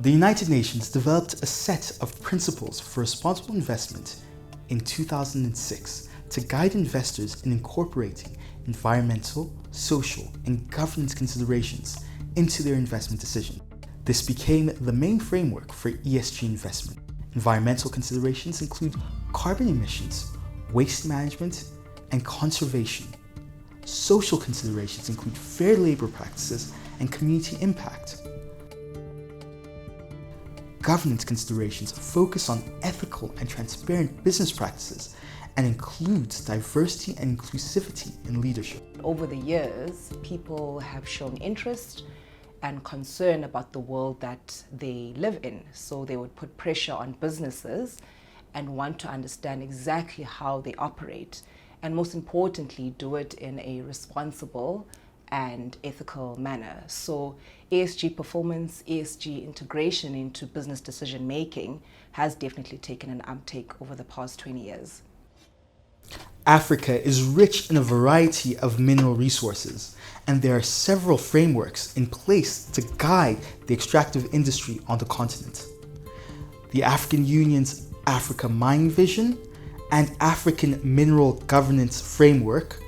The United Nations developed a set of principles for responsible investment in 2006 to guide investors in incorporating environmental, social, and governance considerations into their investment decision. This became the main framework for ESG investment. Environmental considerations include carbon emissions, waste management, and conservation. Social considerations include fair labor practices and community impact. Governance considerations focus on ethical and transparent business practices and includes diversity and inclusivity in leadership. Over the years, people have shown interest and concern about the world that they live in. So they would put pressure on businesses and want to understand exactly how they operate, and most importantly, do it in a responsible and ethical manner. So ESG performance, ESG integration into business decision making has definitely taken an uptake over the past 20 years. Africa is rich in a variety of mineral resources, and there are several frameworks in place to guide the extractive industry on the continent. The African Union's Africa Mining Vision and African Mineral Governance Framework,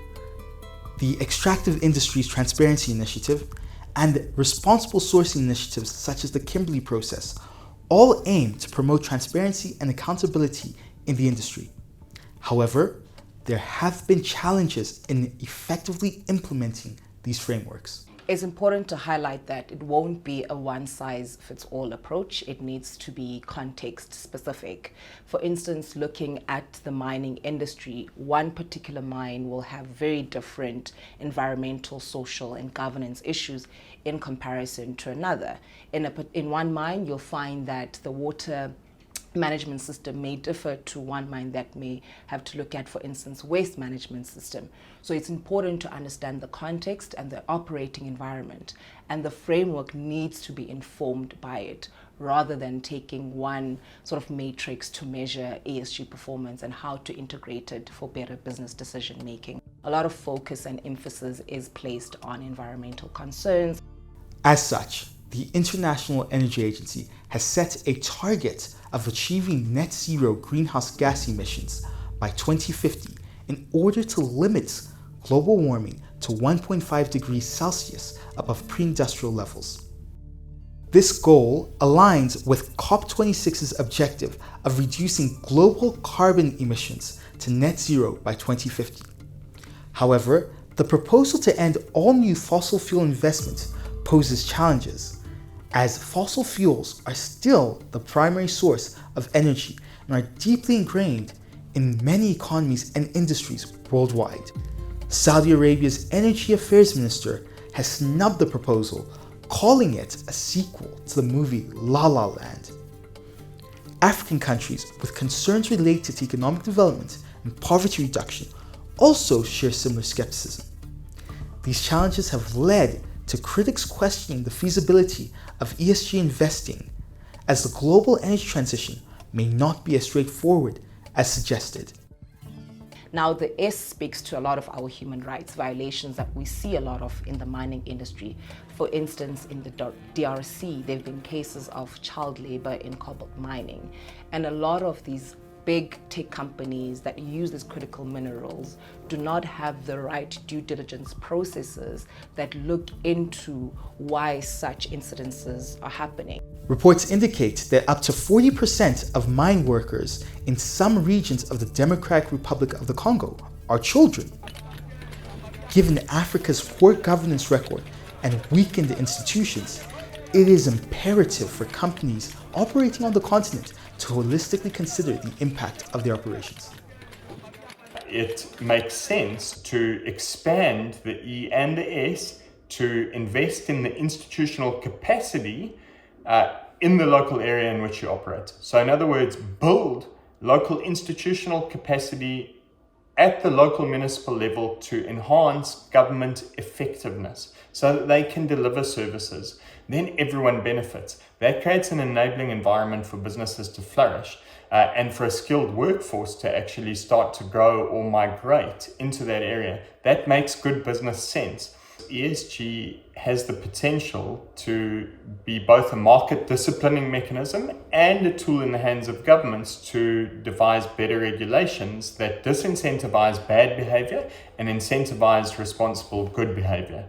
the Extractive Industries Transparency Initiative, and responsible sourcing initiatives such as the Kimberley Process all aim to promote transparency and accountability in the industry. However, there have been challenges in effectively implementing these frameworks. It's important to highlight that it won't be a one-size-fits-all approach. It needs to be context-specific. For instance, looking at the mining industry, one particular mine will have very different environmental, social, and governance issues in comparison to another. In one mine, you'll find that the water management system may differ to one mine that may have to look at, for instance, waste management system. So it's important to understand the context and the operating environment, and the framework needs to be informed by it rather than taking one sort of matrix to measure ESG performance and how to integrate it for better business decision making. A lot of focus and emphasis is placed on environmental concerns. As such, the International Energy Agency has set a target of achieving net zero greenhouse gas emissions by 2050 in order to limit global warming to 1.5 degrees Celsius above pre-industrial levels. This goal aligns with COP26's objective of reducing global carbon emissions to net zero by 2050. However, the proposal to end all new fossil fuel investment poses challenges, as fossil fuels are still the primary source of energy and are deeply ingrained in many economies and industries worldwide. Saudi Arabia's Energy Affairs Minister has snubbed the proposal, calling it a sequel to the movie La La Land. African countries with concerns related to economic development and poverty reduction also share similar skepticism. These challenges have led to critics questioning the feasibility of ESG investing, as the global energy transition may not be as straightforward as suggested. Now, the S speaks to a lot of our human rights violations that we see a lot of in the mining industry. For instance, in the DRC, there have been cases of child labor in cobalt mining, and a lot of these big tech companies that use these critical minerals do not have the right due diligence processes that look into why such incidences are happening. Reports indicate that up to 40% of mine workers in some regions of the Democratic Republic of the Congo are children. Given Africa's poor governance record and weakened institutions, it is imperative for companies operating on the continent to holistically consider the impact of their operations. It makes sense to expand the E and the S to invest in the institutional capacity in the local area in which you operate. So in other words, build local institutional capacity at the local municipal level to enhance government effectiveness so that they can deliver services. Then everyone benefits. That creates an enabling environment for businesses to flourish and for a skilled workforce to actually start to grow or migrate into that area. That makes good business sense. ESG has the potential to be both a market disciplining mechanism and a tool in the hands of governments to devise better regulations that disincentivize bad behavior and incentivize responsible good behavior.